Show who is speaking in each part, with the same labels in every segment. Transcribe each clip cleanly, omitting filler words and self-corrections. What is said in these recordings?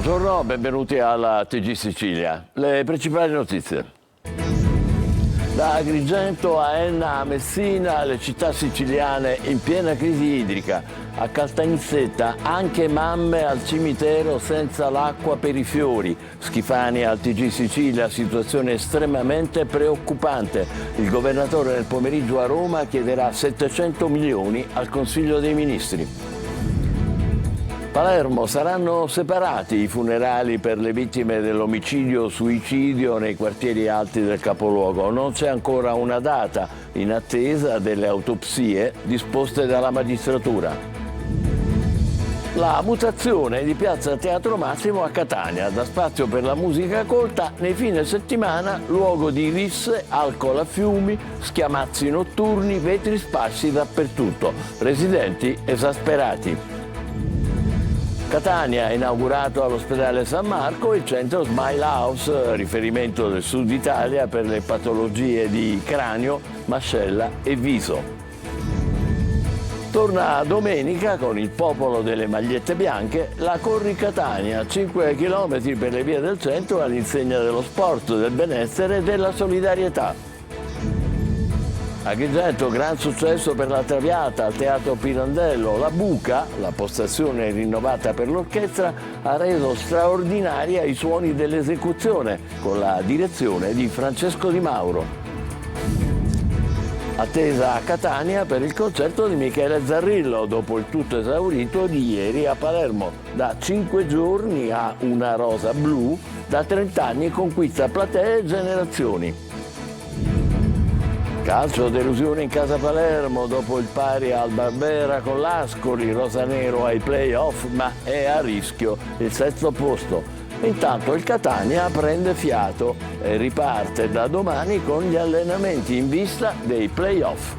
Speaker 1: Buongiorno, benvenuti alla TG Sicilia. Le principali notizie. Da Agrigento a Enna a Messina, le città siciliane in piena crisi idrica. A Caltanissetta anche mamme al cimitero senza l'acqua per i fiori. Schifani al TG Sicilia, situazione estremamente preoccupante. Il governatore nel pomeriggio a Roma chiederà 700 milioni al Consiglio dei Ministri. Palermo, saranno separati i funerali per le vittime dell'omicidio-suicidio nei quartieri alti del capoluogo. Non c'è ancora una data, in attesa delle autopsie disposte dalla magistratura. La mutazione di Piazza Teatro Massimo a Catania, da spazio per la musica colta, nei fine settimana luogo di risse, alcol a fiumi, schiamazzi notturni, vetri sparsi dappertutto, residenti esasperati. Catania ha inaugurato all'ospedale San Marco il centro Smile House, riferimento del Sud Italia per le patologie di cranio, mascella e viso. Torna domenica con il popolo delle magliette bianche la Corri Catania, 5 km per le vie del centro all'insegna dello sport, del benessere e della solidarietà. Agrigento, gran successo per la Traviata al Teatro Pirandello. La Buca, la postazione rinnovata per l'orchestra, ha reso straordinaria i suoni dell'esecuzione con la direzione di Francesco Di Mauro. Attesa a Catania per il concerto di Michele Zarrillo, dopo il tutto esaurito di ieri a Palermo. Da 5 giorni ha una rosa blu, da 30 anni conquista platee e generazioni. Calcio, delusione in casa Palermo dopo il pari al Barbera con l'Ascoli, rosanero ai play-off ma è a rischio il 7° posto. Intanto il Catania prende fiato e riparte da domani con gli allenamenti in vista dei play-off.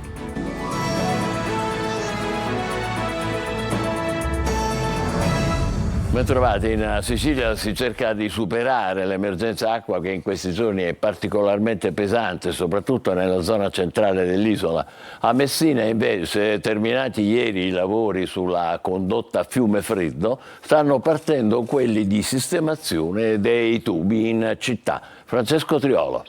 Speaker 1: Bentrovati. In Sicilia si cerca di superare l'emergenza acqua che in questi giorni è particolarmente pesante, soprattutto nella zona centrale dell'isola. A Messina invece, terminati ieri i lavori sulla condotta Fiume Freddo, stanno partendo quelli di sistemazione dei tubi in città. Francesco Triolo.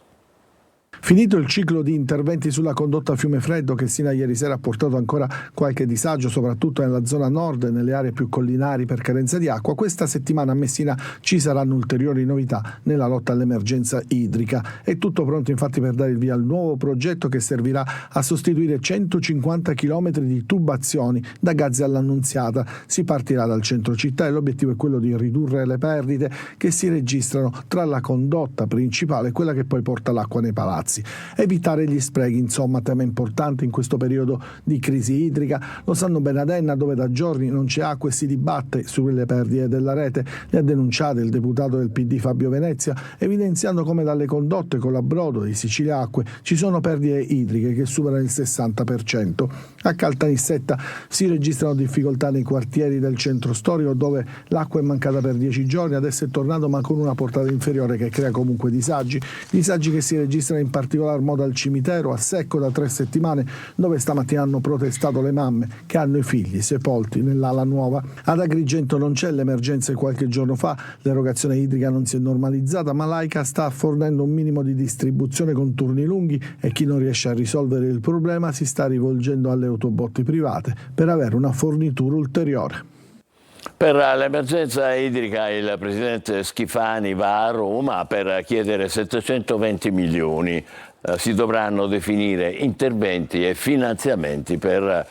Speaker 2: Finito il ciclo di interventi sulla condotta Fiume Freddo che sino a ieri sera ha portato ancora qualche disagio, soprattutto nella zona nord e nelle aree più collinari per carenza di acqua, questa settimana a Messina ci saranno ulteriori novità nella lotta all'emergenza idrica. È tutto pronto infatti per dare il via al nuovo progetto che servirà a sostituire 150 km di tubazioni da Gazze all'Annunziata. Si partirà dal centro città e l'obiettivo è quello di ridurre le perdite che si registrano tra la condotta principale e quella che poi porta l'acqua nei palazzi. Evitare gli sprechi, insomma, tema importante in questo periodo di crisi idrica. Lo sanno bene ad Enna, dove da giorni non c'è acqua e si dibatte sulle perdite della rete. Le ha denunciate il deputato del PD Fabio Venezia, evidenziando come dalle condotte con l'abbrodo di Sicilia Acque ci sono perdite idriche che superano il 60%. A Caltanissetta si registrano difficoltà nei quartieri del centro storico, dove l'acqua è mancata per 10 giorni, adesso è tornato ma con una portata inferiore che crea comunque disagi che si registrano in particolar modo al cimitero a secco da 3 settimane, dove stamattina hanno protestato le mamme che hanno i figli sepolti nell'ala nuova. Ad Agrigento non c'è l'emergenza di qualche giorno fa, l'erogazione idrica non si è normalizzata, ma l'AICA sta fornendo un minimo di distribuzione con turni lunghi e chi non riesce a risolvere il problema si sta rivolgendo alle autobotti private per avere una fornitura ulteriore.
Speaker 1: Per l'emergenza idrica il presidente Schifani va a Roma per chiedere 720 milioni. Si dovranno definire interventi e finanziamenti per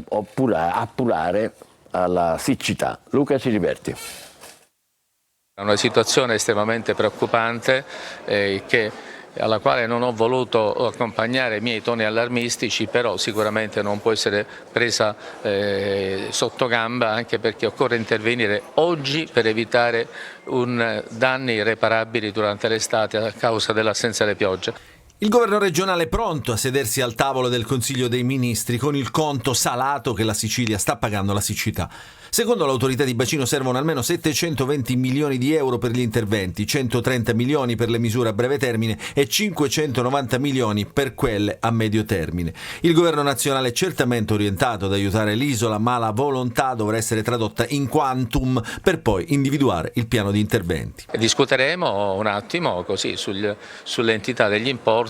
Speaker 1: appurare alla siccità. Luca Ciliberti.
Speaker 3: È una situazione estremamente preoccupante alla quale non ho voluto accompagnare i miei toni allarmistici, però sicuramente non può essere presa sotto gamba, anche perché occorre intervenire oggi per evitare danni irreparabili durante l'estate a causa dell'assenza delle piogge.
Speaker 4: Il governo regionale è pronto a sedersi al tavolo del Consiglio dei Ministri con il conto salato che la Sicilia sta pagando alla siccità. Secondo l'autorità di bacino servono almeno 720 milioni di euro per gli interventi, 130 milioni per le misure a breve termine e 590 milioni per quelle a medio termine. Il governo nazionale è certamente orientato ad aiutare l'isola, ma la volontà dovrà essere tradotta in quantum per poi individuare il piano di interventi.
Speaker 3: Discuteremo un attimo così sull'entità degli importi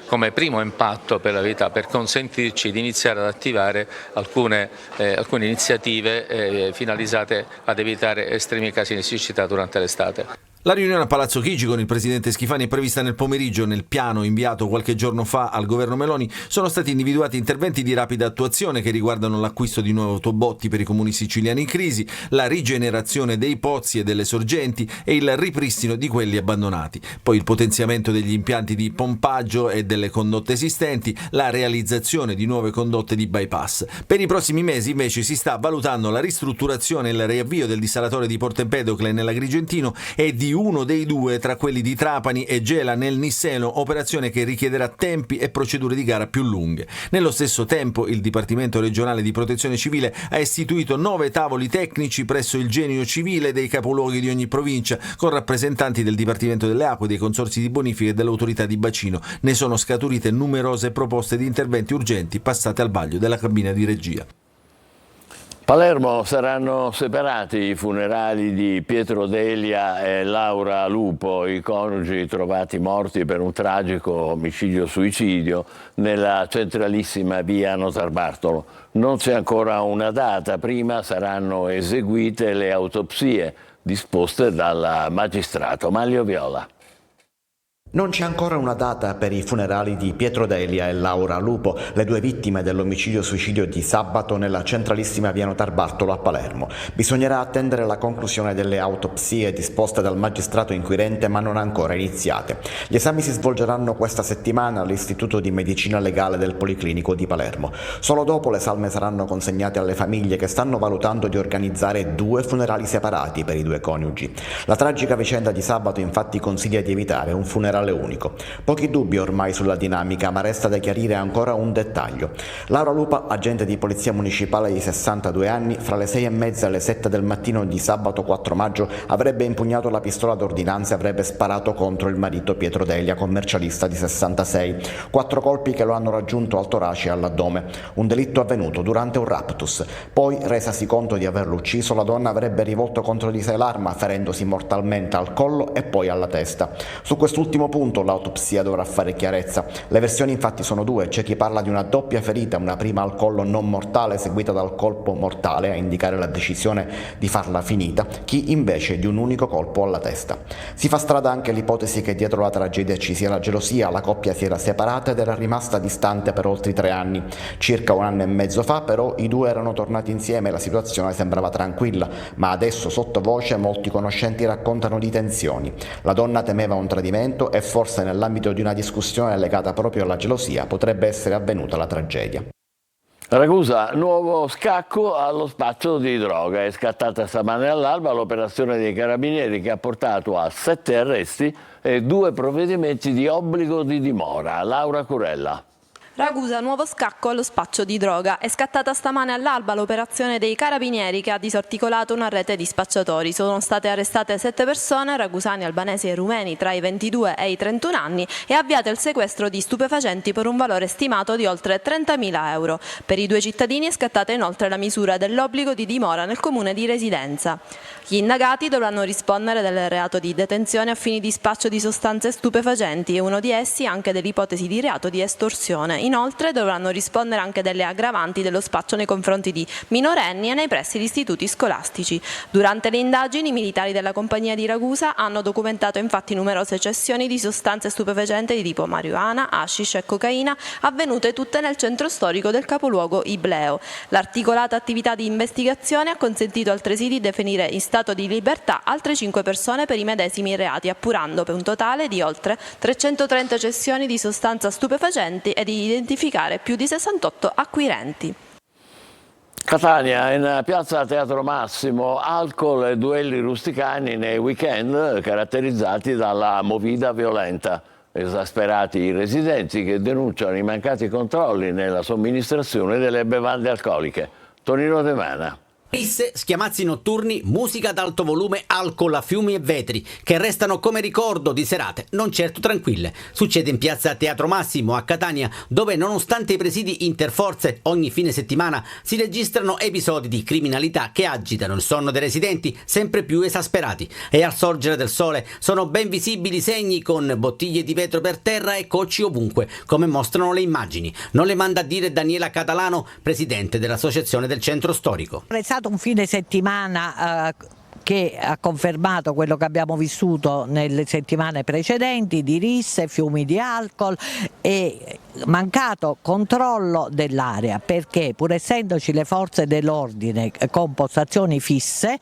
Speaker 3: come primo impatto per la vita, per consentirci di iniziare ad attivare alcune iniziative finalizzate ad evitare estremi casi di siccità durante l'estate.
Speaker 4: La riunione a Palazzo Chigi con il presidente Schifani è prevista nel pomeriggio. Nel piano inviato qualche giorno fa al governo Meloni sono stati individuati interventi di rapida attuazione che riguardano l'acquisto di nuovi autobotti per i comuni siciliani in crisi, la rigenerazione dei pozzi e delle sorgenti e il ripristino di quelli abbandonati. Poi il potenziamento degli impianti di pompaggio e delle condotte esistenti, la realizzazione di nuove condotte di bypass. Per i prossimi mesi invece si sta valutando la ristrutturazione e il riavvio del dissalatorio di Porto Empedocle nell'Agrigentino e di uno dei due tra quelli di Trapani e Gela nel Nisseno, operazione che richiederà tempi e procedure di gara più lunghe. Nello stesso tempo il Dipartimento regionale di protezione civile ha istituito 9 tavoli tecnici presso il genio civile dei capoluoghi di ogni provincia con rappresentanti del Dipartimento delle Acque, dei consorzi di bonifica e dell'autorità di bacino. Ne sono scaturite numerose proposte di interventi urgenti passate al vaglio della cabina di regia.
Speaker 1: Palermo saranno separati i funerali di Pietro Delia e Laura Lupo, i coniugi trovati morti per un tragico omicidio-suicidio nella centralissima via Notarbartolo. Non c'è ancora una data, prima saranno eseguite le autopsie disposte dal magistrato. Manlio Viola.
Speaker 5: Non c'è ancora una data per i funerali di Pietro Delia e Laura Lupo, le due vittime dell'omicidio-suicidio di sabato nella centralissima via Notarbartolo a Palermo. Bisognerà attendere la conclusione delle autopsie disposte dal magistrato inquirente ma non ancora iniziate. Gli esami si svolgeranno questa settimana all'Istituto di Medicina Legale del Policlinico di Palermo. Solo dopo le salme saranno consegnate alle famiglie che stanno valutando di organizzare 2 funerali separati per i 2 coniugi. La tragica vicenda di sabato infatti consiglia di evitare un funerale unico. Pochi dubbi ormai sulla dinamica, ma resta da chiarire ancora un dettaglio. Laura Lupa, agente di polizia municipale di 62 anni, fra le 6:30 e le 7 del mattino di sabato 4 maggio avrebbe impugnato la pistola d'ordinanza e avrebbe sparato contro il marito Pietro Delia, commercialista di 66. 4 colpi che lo hanno raggiunto al torace e all'addome. Un delitto avvenuto durante un raptus. Poi, resasi conto di averlo ucciso, la donna avrebbe rivolto contro di sé l'arma, ferendosi mortalmente al collo e poi alla testa. Su quest'ultimo punto l'autopsia dovrà fare chiarezza. Le versioni infatti sono 2, c'è chi parla di una doppia ferita, una prima al collo non mortale seguita dal colpo mortale a indicare la decisione di farla finita, chi invece di un unico colpo alla testa. Si fa strada anche l'ipotesi che dietro la tragedia ci sia la gelosia, la coppia si era separata ed era rimasta distante per oltre 3 anni. Circa 1 anno e mezzo fa però i 2 erano tornati insieme e la situazione sembrava tranquilla, ma adesso sottovoce molti conoscenti raccontano di tensioni. La donna temeva un tradimento e forse nell'ambito di una discussione legata proprio alla gelosia potrebbe essere avvenuta la tragedia.
Speaker 1: Ragusa, nuovo scacco allo spaccio di droga. È scattata stamane all'alba l'operazione dei carabinieri che ha portato a 7 arresti e 2 provvedimenti di obbligo di dimora. Laura Curella.
Speaker 6: Ragusa, nuovo scacco allo spaccio di droga. È scattata stamane all'alba l'operazione dei carabinieri che ha disarticolato una rete di spacciatori. Sono state arrestate 7 persone, ragusani, albanesi e rumeni, tra i 22 e i 31 anni e avviato il sequestro di stupefacenti per un valore stimato di oltre 30.000 euro. Per i 2 cittadini è scattata inoltre la misura dell'obbligo di dimora nel comune di residenza. Gli indagati dovranno rispondere del reato di detenzione a fini di spaccio di sostanze stupefacenti e uno di essi anche dell'ipotesi di reato di estorsione. Inoltre dovranno rispondere anche delle aggravanti dello spaccio nei confronti di minorenni e nei pressi di istituti scolastici. Durante le indagini i militari della compagnia di Ragusa hanno documentato infatti numerose cessioni di sostanze stupefacenti di tipo marijuana, hashish e cocaina avvenute tutte nel centro storico del capoluogo Ibleo. L'articolata attività di investigazione ha consentito altresì di definire in stato di libertà altre 5 persone per i medesimi reati, appurando per un totale di oltre 330 cessioni di sostanza stupefacenti e di identificare più di 68 acquirenti.
Speaker 1: Catania, in piazza Teatro Massimo, alcol e duelli rusticani nei weekend caratterizzati dalla movida violenta. Esasperati i residenti che denunciano i mancati controlli nella somministrazione delle bevande alcoliche. Tonino De Mana.
Speaker 7: Risse, schiamazzi notturni, musica ad alto volume, alcol a fiumi e vetri, che restano come ricordo di serate non certo tranquille. Succede in piazza Teatro Massimo a Catania, dove nonostante i presidi interforze ogni fine settimana si registrano episodi di criminalità che agitano il sonno dei residenti sempre più esasperati. E al sorgere del sole sono ben visibili segni con bottiglie di vetro per terra e cocci ovunque, come mostrano le immagini. Non le manda a dire Daniela Catalano, presidente dell'Associazione del Centro Storico.
Speaker 8: È stato un fine settimana che ha confermato quello che abbiamo vissuto nelle settimane precedenti, di risse, fiumi di alcol e mancato controllo dell'area, perché pur essendoci le forze dell'ordine con postazioni fisse,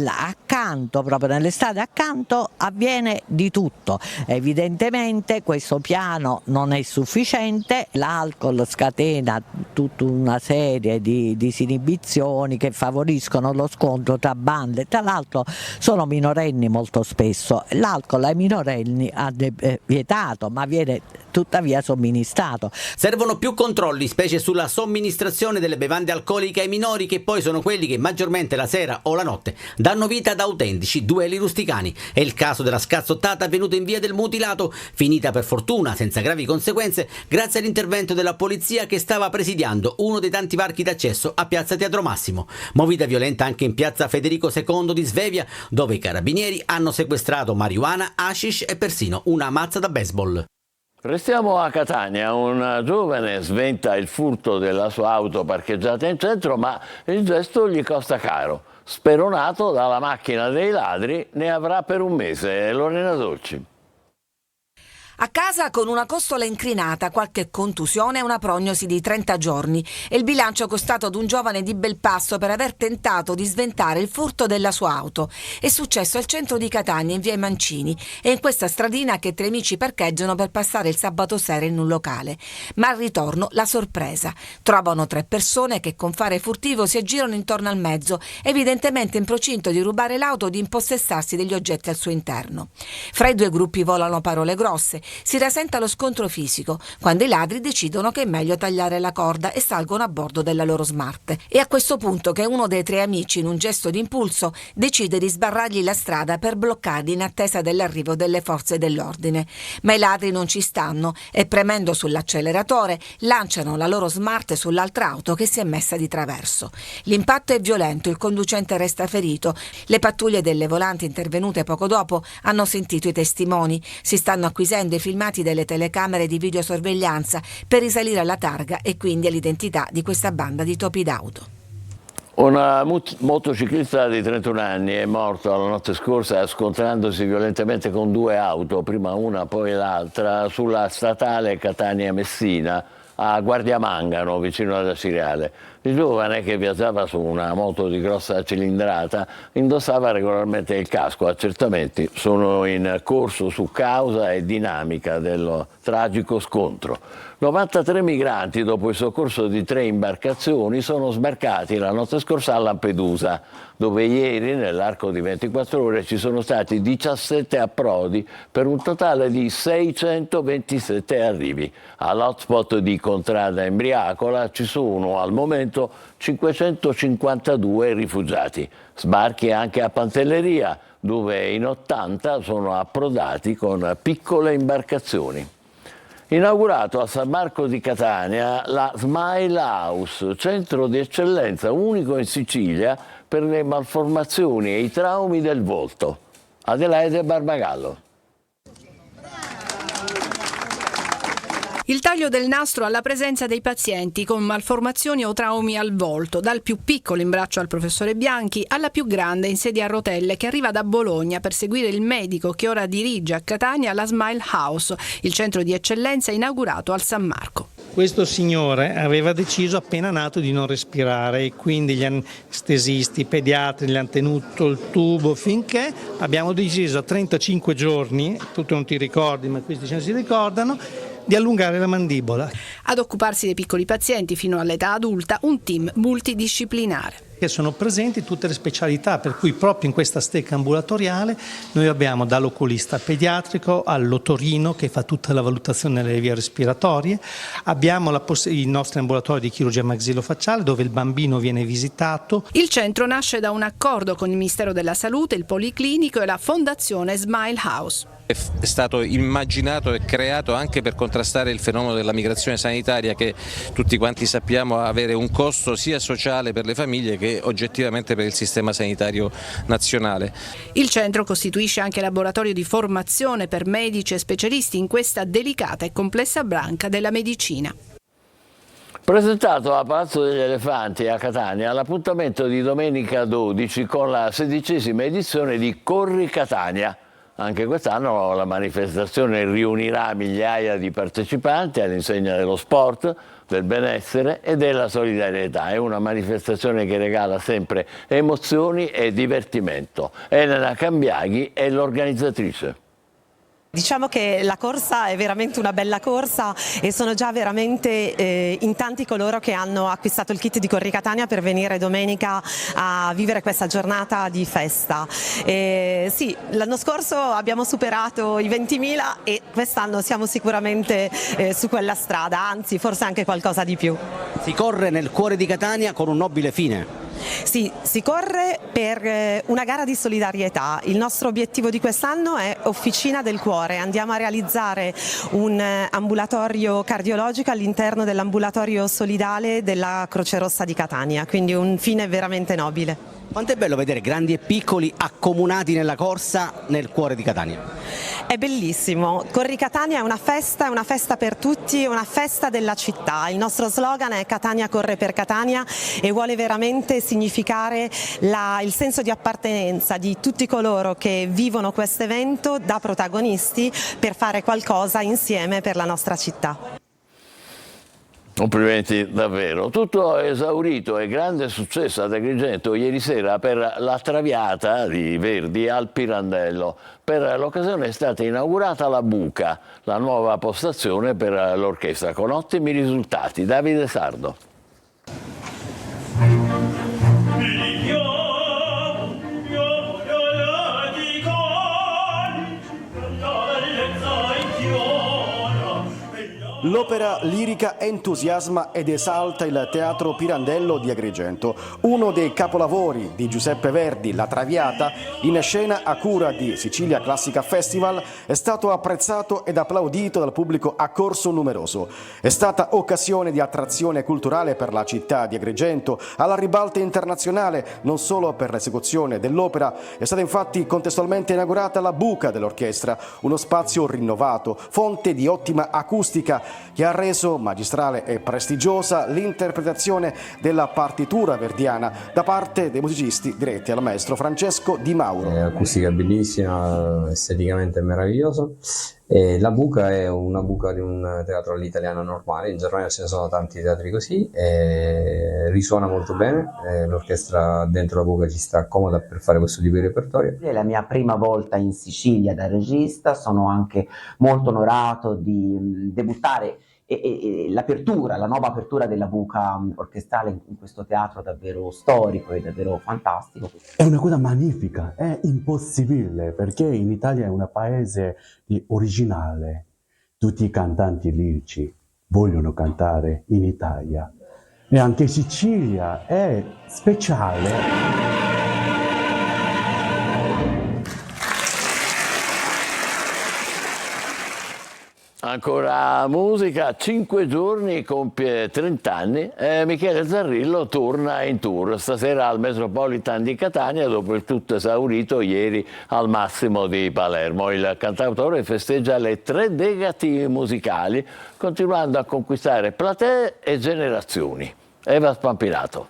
Speaker 8: accanto, proprio nelle strade accanto, avviene di tutto. Evidentemente questo piano non è sufficiente, l'alcol scatena tutta una serie di disinibizioni che favoriscono lo scontro tra bande. Tra l'altro sono minorenni molto spesso, l'alcol ai minorenni è vietato, ma viene tuttavia somministrato.
Speaker 7: Servono più controlli, specie sulla somministrazione delle bevande alcoliche ai minori, che poi sono quelli che maggiormente la sera o la notte danno vita ad autentici duelli rusticani. È il caso della scazzottata avvenuta in via del Mutilato, finita per fortuna senza gravi conseguenze grazie all'intervento della polizia che stava presidiando uno dei tanti varchi d'accesso a piazza Teatro Massimo. Movida violenta anche in piazza Federico II di Svevia, dove i carabinieri hanno sequestrato marijuana, hashish e persino una mazza da baseball.
Speaker 1: Restiamo a Catania, un giovane sventa il furto della sua auto parcheggiata in centro, ma il gesto gli costa caro. Speronato dalla macchina dei ladri, ne avrà per un mese. Lorena Dolci.
Speaker 9: A casa con una costola incrinata, qualche contusione e una prognosi di 30 giorni. È il bilancio costato ad un giovane di Belpasso per aver tentato di sventare il furto della sua auto. È successo al centro di Catania, in via Mancini, e in questa stradina che tre amici parcheggiano per passare il sabato sera in un locale. Ma al ritorno la sorpresa. Trovano tre persone che con fare furtivo si aggirano intorno al mezzo, evidentemente in procinto di rubare l'auto o di impossessarsi degli oggetti al suo interno. Fra i due gruppi volano parole grosse. Si rasenta lo scontro fisico quando i ladri decidono che è meglio tagliare la corda e salgono a bordo della loro Smart. È a questo punto che uno dei tre amici, in un gesto di impulso, decide di sbarrargli la strada per bloccarli in attesa dell'arrivo delle forze dell'ordine. Ma i ladri non ci stanno e, premendo sull'acceleratore, lanciano la loro Smart sull'altra auto che si è messa di traverso. L'impatto è violento, il conducente resta ferito. Le pattuglie delle volanti intervenute poco dopo hanno sentito i testimoni. Si stanno acquisendo i filmati delle telecamere di videosorveglianza per risalire alla targa e quindi all'identità di questa banda di topi d'auto.
Speaker 1: Un motociclista di 31 anni è morto la notte scorsa scontrandosi violentemente con due auto, prima una poi l'altra, sulla statale Catania-Messina a Guardiamangano, vicino ad Asiriale. Il giovane, che viaggiava su una moto di grossa cilindrata, indossava regolarmente il casco. Accertamenti sono in corso su causa e dinamica dello tragico scontro. 93 migranti, dopo il soccorso di 3 imbarcazioni, sono sbarcati la notte scorsa a Lampedusa, dove ieri, nell'arco di 24 ore, ci sono stati 17 approdi per un totale di 627 arrivi. All'hotspot di Contrada Embriacola ci sono al momento 552 rifugiati. Sbarchi anche a Pantelleria, dove in 80 sono approdati con piccole imbarcazioni. Inaugurato a San Marco di Catania la Smile House, centro di eccellenza unico in Sicilia per le malformazioni e i traumi del volto. Adelaide Barbagallo.
Speaker 10: Il taglio del nastro alla presenza dei pazienti con malformazioni o traumi al volto, dal più piccolo in braccio al professore Bianchi alla più grande in sedia a rotelle che arriva da Bologna per seguire il medico che ora dirige a Catania la Smile House, il centro di eccellenza inaugurato al San Marco.
Speaker 11: Questo signore aveva deciso appena nato di non respirare e quindi gli anestesisti, i pediatri gli hanno tenuto il tubo finché abbiamo deciso a 35 giorni, tu non ti ricordi ma questi ce ne si ricordano, di allungare la mandibola.
Speaker 10: Ad occuparsi dei piccoli pazienti fino all'età adulta un team multidisciplinare.
Speaker 11: Che sono presenti tutte le specialità, per cui proprio in questa stecca ambulatoriale noi abbiamo dall'oculista pediatrico all'otorino che fa tutta la valutazione delle vie respiratorie, abbiamo i nostri ambulatori di chirurgia maxillofacciale dove il bambino viene visitato.
Speaker 10: Il centro nasce da un accordo con il Ministero della Salute, il Policlinico e la Fondazione Smile House.
Speaker 12: È stato immaginato e creato anche per contrastare il fenomeno della migrazione sanitaria che tutti quanti sappiamo avere un costo sia sociale per le famiglie che oggettivamente per il sistema sanitario nazionale.
Speaker 10: Il centro costituisce anche laboratorio di formazione per medici e specialisti in questa delicata e complessa branca della medicina.
Speaker 1: Presentato a Palazzo degli Elefanti a Catania l'appuntamento di domenica 12 con la 16ª edizione di Corri Catania. Anche quest'anno la manifestazione riunirà migliaia di partecipanti all'insegna dello sport, del benessere e della solidarietà. È una manifestazione che regala sempre emozioni e divertimento. Elena Cambiaghi è l'organizzatrice.
Speaker 13: Diciamo che la corsa è veramente una bella corsa e sono già veramente in tanti coloro che hanno acquistato il kit di Corri Catania per venire domenica a vivere questa giornata di festa. Sì, l'anno scorso abbiamo superato i 20.000 e quest'anno siamo sicuramente su quella strada, anzi forse anche qualcosa di più.
Speaker 7: Si corre nel cuore di Catania con un nobile fine.
Speaker 13: Sì, si corre per una gara di solidarietà. Il nostro obiettivo di quest'anno è Officina del Cuore. Andiamo a realizzare un ambulatorio cardiologico all'interno dell'ambulatorio solidale della Croce Rossa di Catania, quindi un fine veramente nobile.
Speaker 7: Quanto è bello vedere grandi e piccoli accomunati nella corsa nel cuore di Catania.
Speaker 13: È bellissimo. Corri Catania è una festa per tutti, è una festa della città. Il nostro slogan è Catania corre per Catania e vuole veramente significare il senso di appartenenza di tutti coloro che vivono questo evento da protagonisti per fare qualcosa insieme per la nostra città.
Speaker 1: Complimenti davvero. Tutto esaurito e grande successo ad Agrigento ieri sera per la Traviata di Verdi al Pirandello. Per l'occasione è stata inaugurata la Buca, la nuova postazione per l'orchestra, con ottimi risultati. Davide Sardo.
Speaker 14: L'opera lirica entusiasma ed esalta il Teatro Pirandello di Agrigento, uno dei capolavori di Giuseppe Verdi, La Traviata, in scena a cura di Sicilia Classica Festival, è stato apprezzato ed applaudito dal pubblico accorso numeroso. È stata occasione di attrazione culturale per la città di Agrigento, alla ribalta internazionale, non solo per l'esecuzione dell'opera. È stata infatti contestualmente inaugurata la Buca dell'orchestra, uno spazio rinnovato, fonte di ottima acustica, che ha reso magistrale e prestigiosa l'interpretazione della partitura verdiana da parte dei musicisti diretti al maestro Francesco Di Mauro.
Speaker 15: Acustica bellissima, esteticamente meraviglioso. E la Buca è una buca di un teatro all'italiana normale, in Germania ce ne sono tanti teatri così, risuona molto bene, l'orchestra dentro la Buca ci sta comoda per fare questo tipo di repertorio.
Speaker 16: È la mia prima volta in Sicilia da regista, sono anche molto onorato di debuttare e la nuova apertura della Buca orchestrale in questo teatro davvero storico e davvero fantastico.
Speaker 17: È una cosa magnifica, è impossibile perché in Italia è un paese originale, tutti i cantanti lirici vogliono cantare in Italia e anche Sicilia è speciale.
Speaker 1: Ancora musica, 5 giorni, compie 30 anni e Michele Zarrillo torna in tour stasera al Metropolitan di Catania dopo il tutto esaurito ieri al Massimo di Palermo. Il cantautore festeggia le 3 decadi musicali continuando a conquistare platee e generazioni. Eva Spampinato.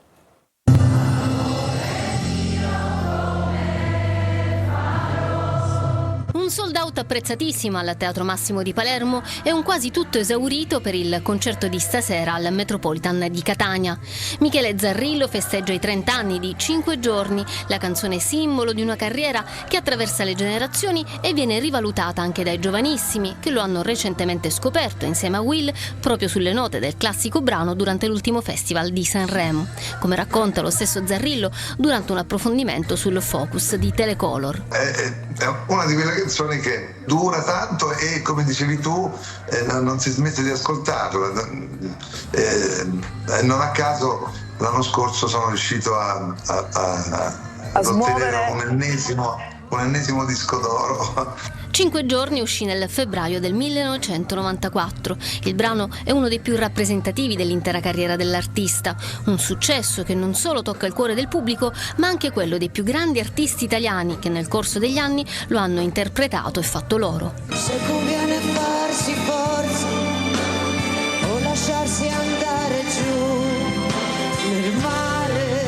Speaker 18: Un soldato sold out apprezzatissima al Teatro Massimo di Palermo e un quasi tutto esaurito per il concerto di stasera al Metropolitan di Catania. Michele Zarrillo festeggia i 30 anni di 5 giorni, la canzone simbolo di una carriera che attraversa le generazioni e viene rivalutata anche dai giovanissimi che lo hanno recentemente scoperto insieme a Will proprio sulle note del classico brano durante l'ultimo festival di Sanremo, come racconta lo stesso Zarrillo durante un approfondimento sul Focus di Telecolor.
Speaker 19: È una di quelle canzoni che dura tanto e, come dicevi tu, non si smette di ascoltarla. Non a caso l'anno scorso sono riuscito a ottenere un ennesimo disco d'oro.
Speaker 18: 5 giorni uscì nel febbraio del 1994. Il brano è uno dei più rappresentativi dell'intera carriera dell'artista, un successo che non solo tocca il cuore del pubblico, ma anche quello dei più grandi artisti italiani che nel corso degli anni lo hanno interpretato e fatto loro.
Speaker 20: Se conviene farsi forza o lasciarsi andare giù nel mare.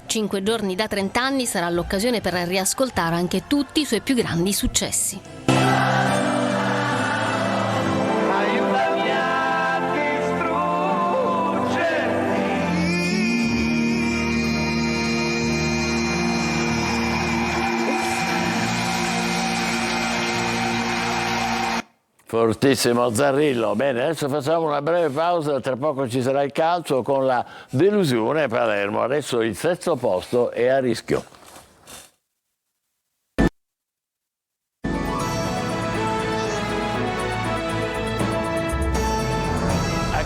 Speaker 18: Cinque giorni da 30 anni sarà l'occasione per riascoltare anche tutti i suoi più grandi successi.
Speaker 1: Fortissimo Zarrillo. Bene, adesso facciamo una breve pausa, tra poco ci sarà il calcio con la delusione Palermo. Adesso il 6° posto è a rischio.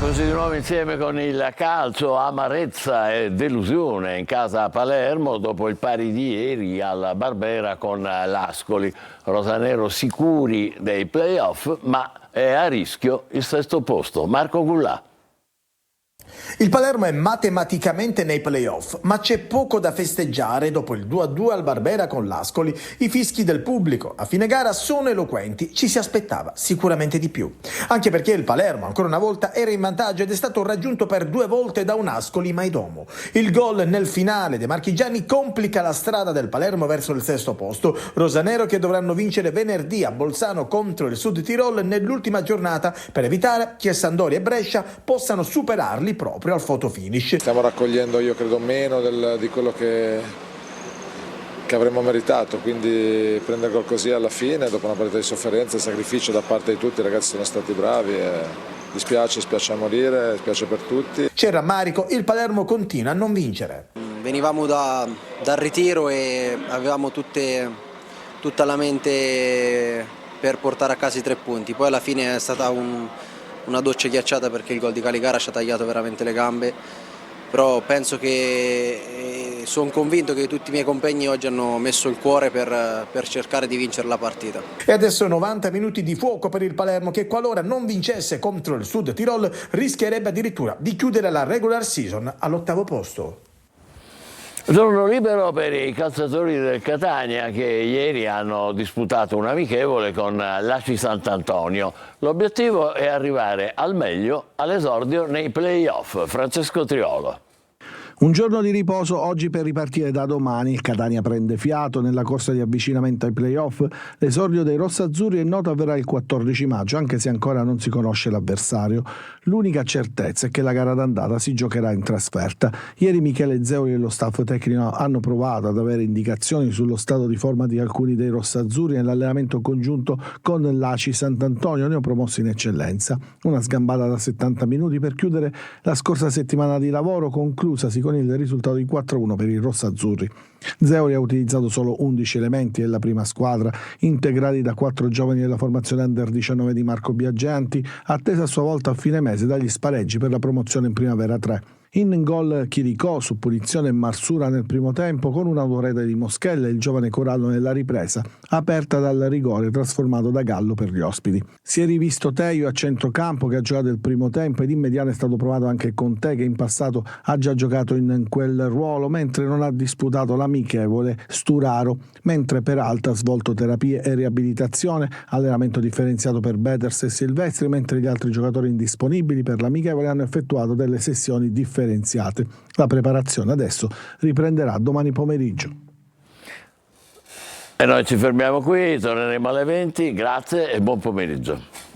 Speaker 1: Così di nuovo insieme con il calcio, amarezza e delusione in casa a Palermo dopo il pari di ieri alla Barbera con l'Ascoli. Rosanero sicuri dei play-off, ma è a rischio il 6° posto. Marco Gullà.
Speaker 21: Il Palermo è matematicamente nei play-off, ma c'è poco da festeggiare dopo il 2-2 al Barbera con l'Ascoli. I fischi del pubblico a fine gara sono eloquenti, ci si aspettava sicuramente di più. Anche perché il Palermo ancora una volta era in vantaggio ed è stato raggiunto per 2 volte da un Ascoli Maidomo. Il gol nel finale dei marchigiani complica la strada del Palermo verso il 6° posto. Rosanero che dovranno vincere venerdì a Bolzano contro il Sud Tirol nell'ultima giornata per evitare che Sampdoria e Brescia possano superarli proprio al photo finish.
Speaker 22: Stiamo raccogliendo, io credo, meno di quello che avremmo meritato, quindi prendere gol così alla fine dopo una partita di sofferenza e sacrificio da parte di tutti, i ragazzi sono stati bravi e dispiace a morire, dispiace per tutti.
Speaker 21: C'è rammarico, il Palermo continua a non vincere.
Speaker 23: Venivamo dal ritiro e avevamo tutta la mente per portare a casa i 3 punti, poi alla fine è stata una doccia ghiacciata perché il gol di Caligara ci ha tagliato veramente le gambe, però penso che sono convinto che tutti i miei compagni oggi hanno messo il cuore per cercare di vincere la partita.
Speaker 21: E adesso 90 minuti di fuoco per il Palermo che qualora non vincesse contro il Sud Tirol rischierebbe addirittura di chiudere la regular season all'8° posto.
Speaker 1: Giorno libero per i calciatori del Catania che ieri hanno disputato un amichevole con l'Aci Sant'Antonio. L'obiettivo è arrivare al meglio all'esordio nei play-off. Francesco Triolo.
Speaker 2: Un giorno di riposo oggi per ripartire da domani. Il Catania prende fiato nella corsa di avvicinamento ai play-off. L'esordio dei rossazzurri è noto avverrà il 14 maggio, anche se ancora non si conosce l'avversario. L'unica certezza è che la gara d'andata si giocherà in trasferta. Ieri Michele Zeoli e lo staff tecnico hanno provato ad avere indicazioni sullo stato di forma di alcuni dei rossazzurri nell'allenamento congiunto con l'Aci Sant'Antonio, neopromosso in eccellenza. Una sgambata da 70 minuti per chiudere la scorsa settimana di lavoro, conclusasi con il risultato di 4-1 per i rossazzurri. Zeoli ha utilizzato solo 11 elementi della prima squadra, integrati da 4 giovani della formazione Under 19 di Marco Biaggianti, attesa a sua volta a fine mese dagli spareggi per la promozione in Primavera 3. In gol Chiricò su punizione Marsura nel primo tempo con un'autorete di Moschella e il giovane Corallo nella ripresa, aperta dal rigore trasformato da Gallo per gli ospiti. Si è rivisto Teio a centrocampo che ha giocato il primo tempo ed in mediana è stato provato anche Conte che in passato ha già giocato in quel ruolo, mentre non ha disputato l'amichevole Sturaro, mentre Peralta ha svolto terapie e riabilitazione, allenamento differenziato per Beders e Silvestri, mentre gli altri giocatori indisponibili per l'amichevole hanno effettuato delle sessioni differenziate. La preparazione adesso riprenderà domani pomeriggio.
Speaker 1: E noi ci fermiamo qui, torneremo alle 20, grazie e buon pomeriggio.